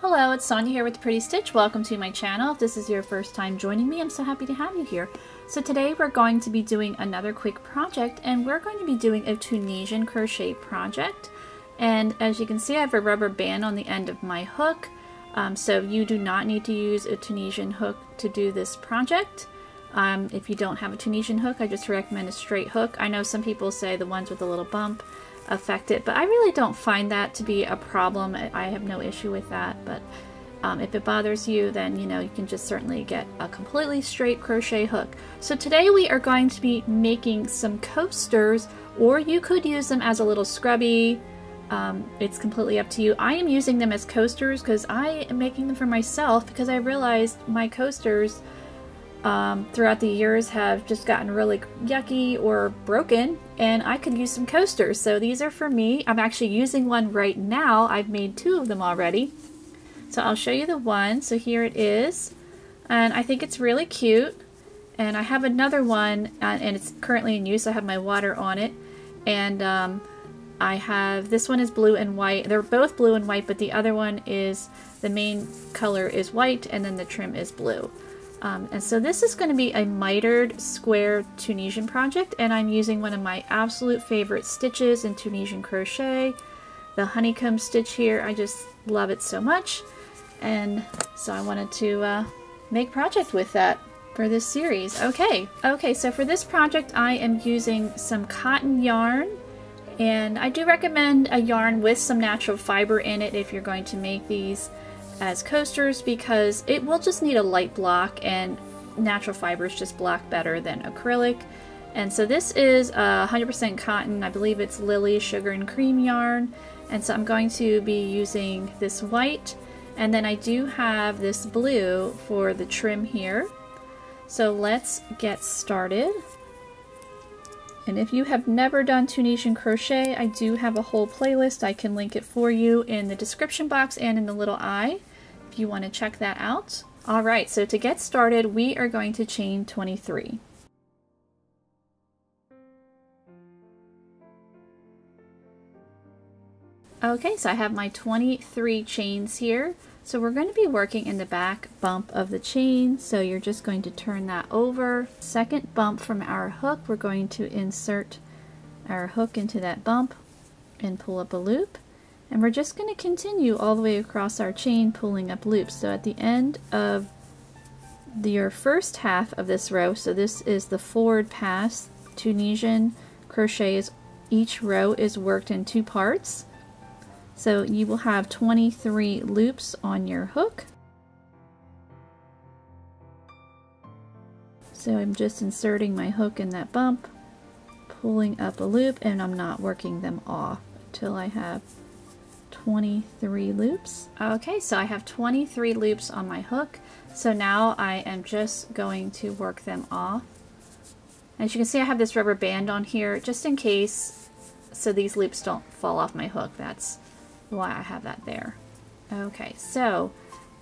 Hello, it's Sonia here with The Pretty Stitch. Welcome to my channel. If this is your first time joining me, I'm so happy to have you here. So today we're going to be doing another quick project, and we're going to be doing a Tunisian crochet project. And as you can see, I have a rubber band on the end of my hook, so you do not need to use a Tunisian hook to do this project. If you don't have a Tunisian hook, I just recommend a straight hook. I know some people say the ones with a little bump affect it, but I really don't find that to be a problem. I have no issue with that, but if it bothers you, then you can just certainly get a completely straight crochet hook. So today we are going to be making some coasters, or you could use them as a little scrubby. It's completely up to you. I am using them as coasters because I am making them for myself, because I realized my coasters throughout the years have just gotten really yucky or broken, and I could use some coasters. So these are for me. I'm actually using one right now. I've made two of them already. So I'll show you the one. So here it is, and I think it's really cute. And I have another one, and it's currently in use. I have my water on it, and I have, this one is blue and white. They're both blue and white, but the other one is, the main color is white, and then the trim is blue. And so this is going to be a mitered square Tunisian project, and I'm using one of my absolute favorite stitches in Tunisian crochet, the honeycomb stitch here. I just love it so much, and so I wanted to make a project with that for this series. Okay, so for this project I am using some cotton yarn, and I do recommend a yarn with some natural fiber in it if you're going to make these as coasters, because it will just need a light block, and natural fibers just block better than acrylic. And so this is 100% cotton. I believe it's Lily Sugar and Cream yarn, and so I'm going to be using this white, and then I do have this blue for the trim here. So let's get started. And if you have never done Tunisian crochet, I do have a whole playlist. I can link it for you in the description box and in the little eye if you want to check that out. Alright, so to get started, we are going to chain 23. Okay, so I have my 23 chains here. So we're going to be working in the back bump of the chain, so you're just going to turn that over. Second bump from our hook, we're going to insert our hook into that bump and pull up a loop. And we're just going to continue all the way across our chain, pulling up loops. So at the end of your first half of this row, so this is the forward pass, Tunisian crochet is, each row is worked in two parts. So you will have 23 loops on your hook. So I'm just inserting my hook in that bump, pulling up a loop, and I'm not working them off until I have 23 loops. Okay, so I have 23 loops on my hook. So now I am just going to work them off. As you can see, I have this rubber band on here just in case, so these loops don't fall off my hook. That's why I have that there. Okay, so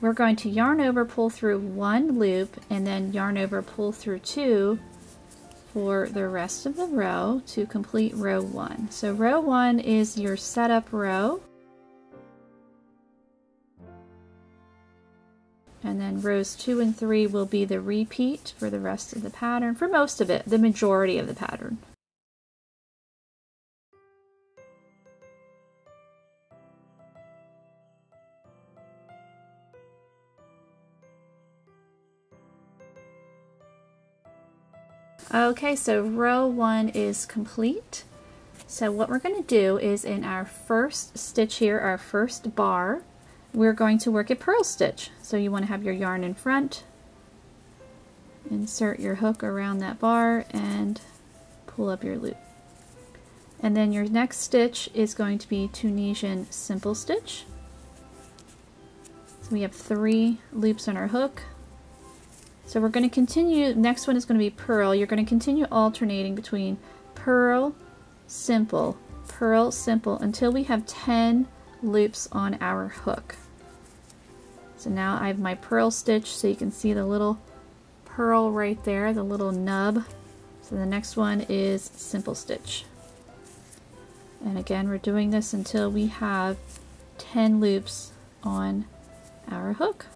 we're going to yarn over, pull through one loop, and then yarn over, pull through two for the rest of the row to complete row one. So row one is your setup row, and then rows 2 and 3 will be the repeat for the rest of the pattern, for most of it, the majority of the pattern. Okay, so row 1 is complete. So what we're going to do is, in our first stitch here, our first bar, we're going to work a purl stitch. So you want to have your yarn in front, insert your hook around that bar, and pull up your loop. And then your next stitch is going to be Tunisian simple stitch. So we have 3 loops on our hook. So we're going to continue, next one is going to be purl. You're going to continue alternating between purl, simple, until we have 10 loops on our hook. So now I have my purl stitch, so you can see the little purl right there, the little nub. So the next one is simple stitch. And again, we're doing this until we have 10 loops on our hook.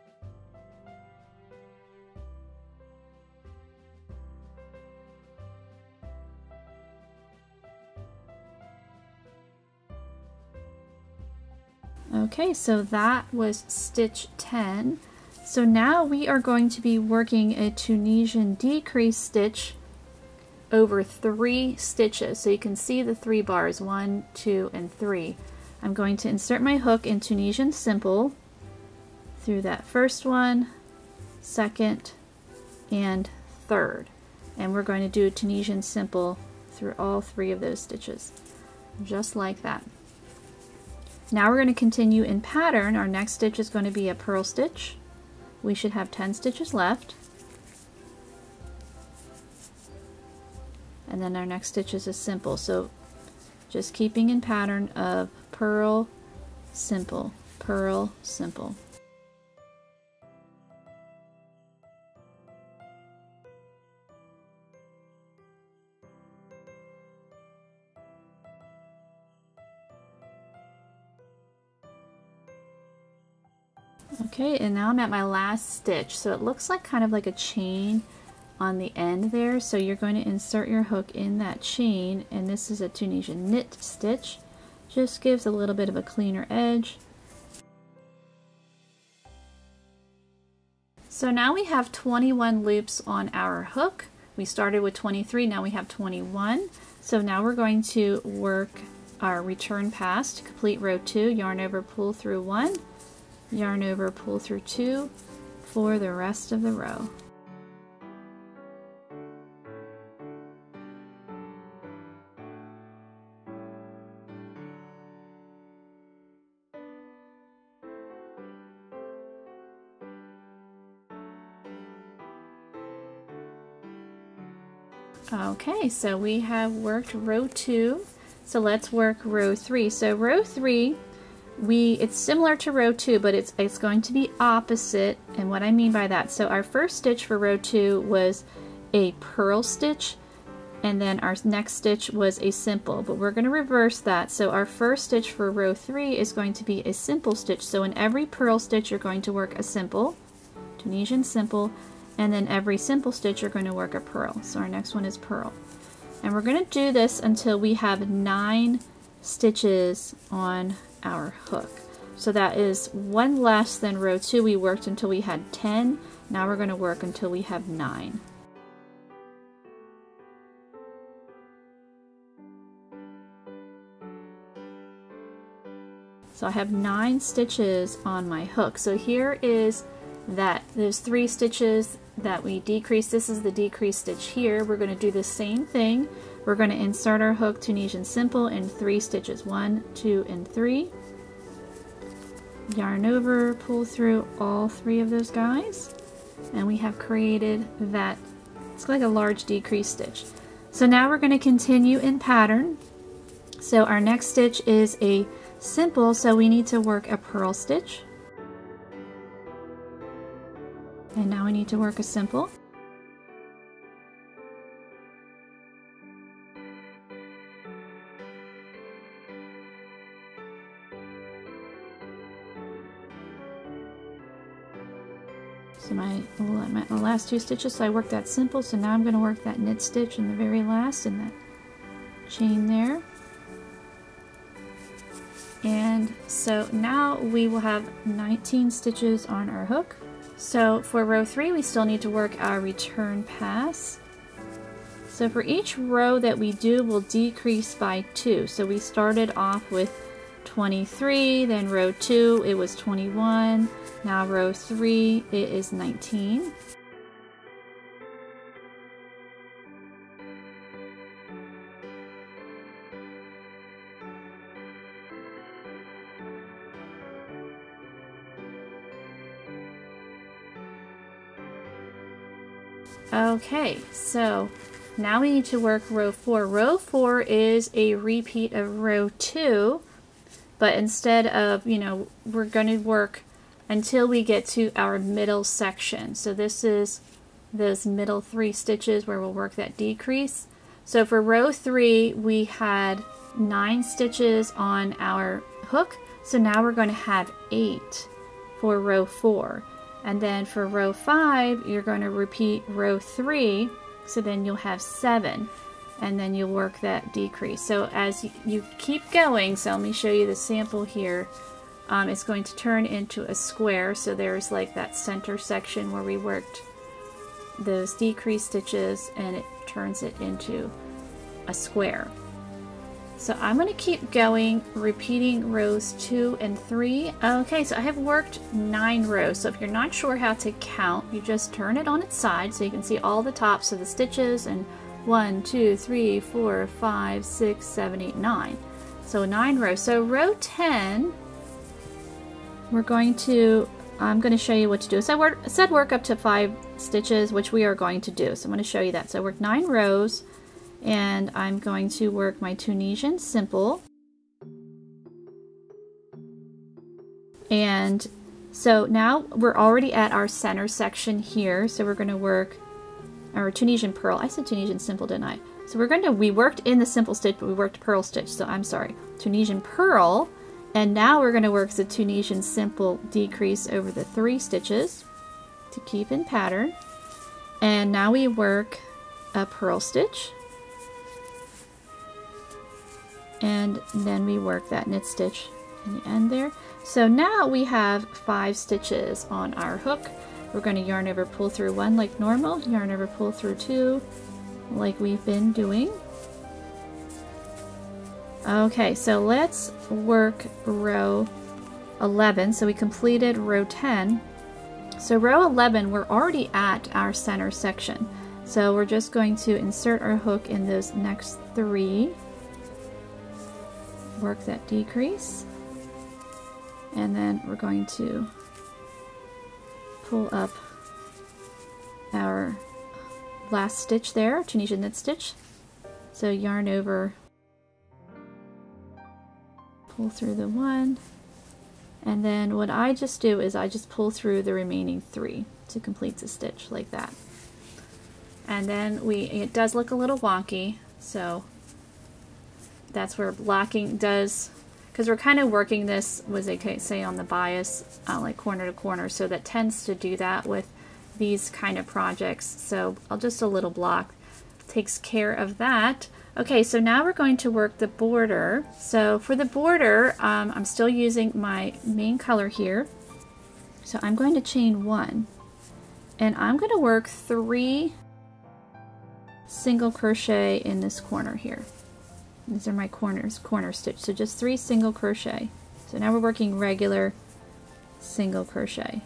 Okay, so that was stitch 10. So now we are going to be working a Tunisian decrease stitch over 3 stitches. So you can see the 3 bars, 1, 2, and 3. I'm going to insert my hook in Tunisian simple through that first one, second, and third. And we're going to do a Tunisian simple through all 3 of those stitches, just like that. Now we're going to continue in pattern. Our next stitch is going to be a purl stitch. We should have 10 stitches left. And then our next stitch is a simple. So just keeping in pattern of purl, simple, purl, simple. Okay, and now I'm at my last stitch. So it looks like kind of like a chain on the end there. So you're going to insert your hook in that chain, and this is a Tunisian knit stitch. Just gives a little bit of a cleaner edge. So now we have 21 loops on our hook. We started with 23, now we have 21. So now we're going to work our return pass to complete row 2, yarn over, pull through 1, yarn over, pull through 2 for the rest of the row. Okay, so we have worked row 2. So let's work row 3. So row 3, it's similar to row 2, but it's going to be opposite. And what I mean by that, so our first stitch for row 2 was a purl stitch, and then our next stitch was a simple, but we're going to reverse that. So our first stitch for row 3 is going to be a simple stitch. So in every purl stitch you're going to work a simple, Tunisian simple, and then every simple stitch you're going to work a purl. So our next one is purl. And we're going to do this until we have 9 stitches on our hook. So that is 1 less than row 2. We worked until we had 10. Now we're going to work until we have 9. So I have 9 stitches on my hook. So here is those 3 stitches that we decreased. This is the decrease stitch here. We're going to do the same thing. We're going to insert our hook Tunisian simple in 3 stitches, 1, 2, and 3. Yarn over, pull through all 3 of those guys, and we have created that. It's like a large decrease stitch. So now we're going to continue in pattern. So our next stitch is a simple, so we need to work a purl stitch. And now we need to work a simple. So my last 2 stitches, so I worked that simple, so now I'm going to work that knit stitch in the very last in that chain there. And so now we will have 19 stitches on our hook. So for row 3 we still need to work our return pass. So for each row that we do, we'll decrease by 2. So we started off with 23, then row 2 it was 21, now row 3 it is 19. Okay, so now we need to work row 4. Row 4 is a repeat of row 2, but instead of, we're going to work until we get to our middle section. So this is those middle 3 stitches where we'll work that decrease. So for row 3 we had 9 stitches on our hook, so now we're going to have 8 for row 4. And then for row 5, you're going to repeat row 3, so then you'll have 7. And then you'll work that decrease. So as you keep going, so let me show you the sample here. It's going to turn into a square. So there's like that center section where we worked those decrease stitches, and it turns it into a square. So I'm going to keep going, repeating rows 2 and 3. Okay, so I have worked 9 rows. So if you're not sure how to count, you just turn it on its side so you can see all the tops of the stitches, and 1, 2, 3, 4, 5, 6, 7, 8, 9. So 9 rows. So row 10, I'm going to show you what to do. So I said work up to 5 stitches, which we are going to do. So I'm going to show you that. So I worked 9 rows, and I'm going to work my Tunisian simple. And so now we're already at our center section here. So we're going to work our Tunisian purl. I said Tunisian simple, didn't I? So we worked in the simple stitch, but we worked purl stitch. So I'm sorry, Tunisian purl. And now we're going to work the Tunisian simple decrease over the 3 stitches to keep in pattern. And now we work a purl stitch. And then we work that knit stitch in the end there. So now we have 5 stitches on our hook. We're going to yarn over, pull through 1 like normal, yarn over, pull through 2 like we've been doing. Okay, so let's work row 11. So we completed row 10. So row 11, we're already at our center section. So we're just going to insert our hook in those next 3. Work that decrease. And then we're going to pull up our last stitch there, Tunisian knit stitch. So yarn over, pull through the 1, and then what I just do is I just pull through the remaining 3 to complete the stitch like that. And then it does look a little wonky, so that's where blocking does, because we're kind of working this, was they say on the bias, like corner to corner, so that tends to do that with these kind of projects. So just a little block takes care of that. Okay, so now we're going to work the border. So for the border, I'm still using my main color here. So I'm going to chain 1, and I'm going to work 3 single crochet in this corner here. These are my corner stitch. So just 3 single crochet. So now we're working regular single crochet.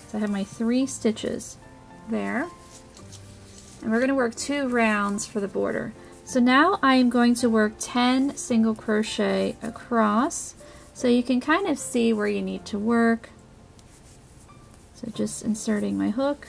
So I have my 3 stitches there. And we're going to work 2 rounds for the border. So now I am going to work 10 single crochet across, so you can kind of see where you need to work. So just inserting my hook.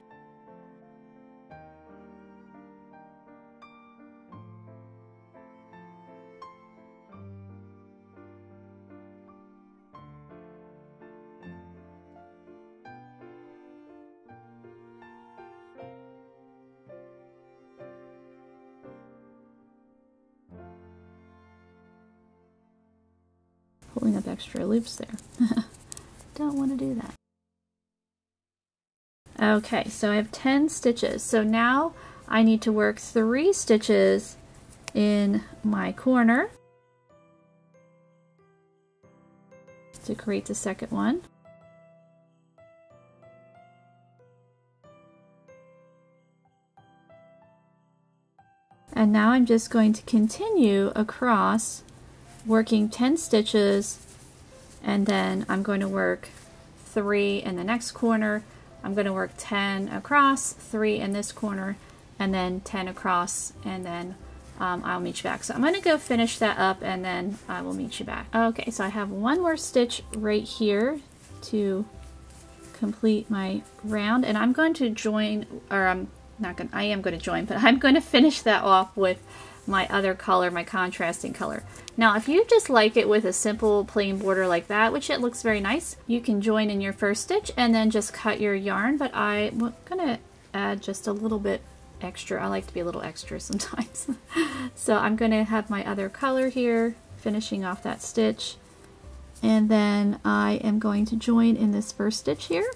Pulling up extra loops there. Don't want to do that. Okay, so I have 10 stitches. So now I need to work 3 stitches in my corner to create the second one. And now I'm just going to continue across, working 10 stitches, and then I'm going to work 3 in the next corner. I'm going to work 10 across, 3 in this corner, and then 10 across, and then I'll meet you back. So I'm going to go finish that up, and then I will meet you back. Okay, so I have 1 more stitch right here to complete my round, and I'm going to join, or I am going to join, but I'm going to finish that off with my other color, my contrasting color. Now, if you just like it with a simple plain border like that, which it looks very nice, you can join in your first stitch and then just cut your yarn, but I'm gonna add just a little bit extra. I like to be a little extra sometimes. So I'm gonna have my other color here, finishing off that stitch, And then I am going to join in this first stitch here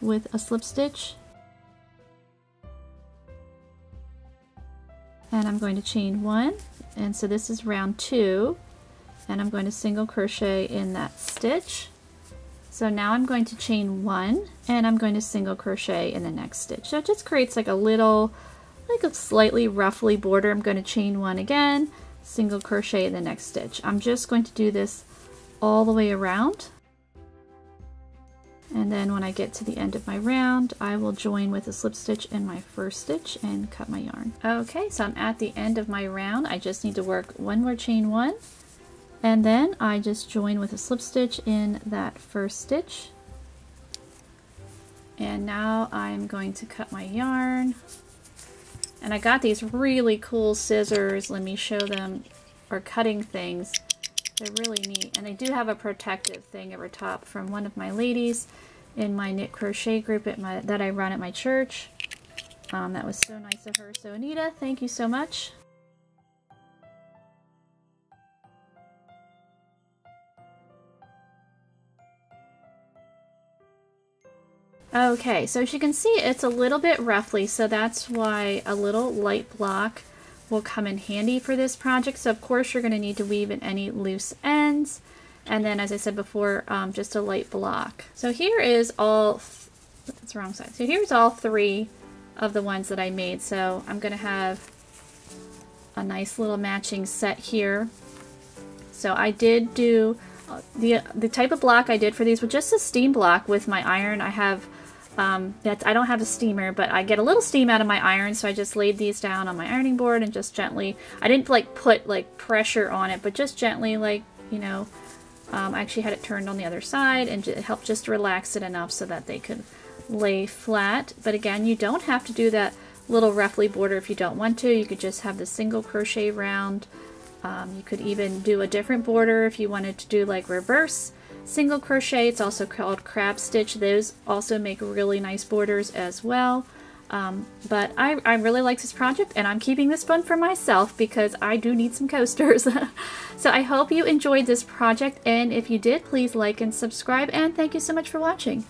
with a slip stitch. And I'm going to chain 1, and so this is round 2, and I'm going to single crochet in that stitch. So now I'm going to chain 1, and I'm going to single crochet in the next stitch. So it just creates like a little, like a slightly ruffly border. I'm going to chain 1 again, single crochet in the next stitch. I'm just going to do this all the way around. And then when I get to the end of my round, I will join with a slip stitch in my first stitch and cut my yarn. Okay, so I'm at the end of my round. I just need to work one more chain 1, and then I just join with a slip stitch in that first stitch. And now I'm going to cut my yarn. And I got these really cool scissors. Let me show them, or cutting things. They're really neat, and they do have a protective thing over top from one of my ladies in my knit crochet group that I run at my church. That was so nice of her. So Anita, thank you so much. Okay, so as you can see, it's a little bit roughly, so that's why a little light block will come in handy for this project. So of course you're going to need to weave in any loose ends, and then as I said before, just a light block. So here is all, that's the wrong side. So here's all 3 of the ones that I made. So I'm going to have a nice little matching set here. So I did do the type of block I did for these with just a steam block with my iron. I have I don't have a steamer, but I get a little steam out of my iron, so I just laid these down on my ironing board and just gently, I didn't like put like pressure on it, but just gently, like, you know, I actually had it turned on the other side, and it helped just relax it enough so that they could lay flat. But again, you don't have to do that little roughly border if you don't want to. You could just have the single crochet round. You could even do a different border if you wanted to do like reverse single crochet. It's also called crab stitch. Those also make really nice borders as well. But I really like this project, and I'm keeping this one for myself because I do need some coasters. So I hope you enjoyed this project, and if you did, please like and subscribe, and thank you so much for watching.